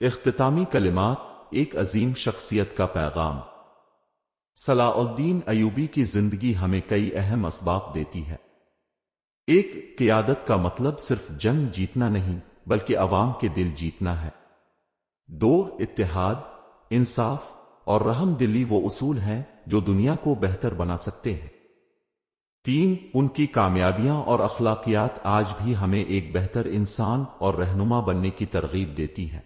اختتامی کلمات۔ 1 عظیم شخصیت کا پیغام۔ صلاح الدین ایوبی کی زندگی ہمیں کئی اہم اسباق دیتی ہے۔ 1 قیادت کا مطلب صرف جنگ جیتنا نہیں بلکہ عوام کے دل جیتنا ہے۔ 2 اتحاد، انصاف اور رحم دلی وہ اصول ہیں جو دنیا کو بہتر بنا سکتے ہیں۔ 3 ان کی کامیابیاں اور اخلاقیات آج بھی ہمیں ایک بہتر انسان اور رہنما بننے کی ترغیب دیتی ہیں۔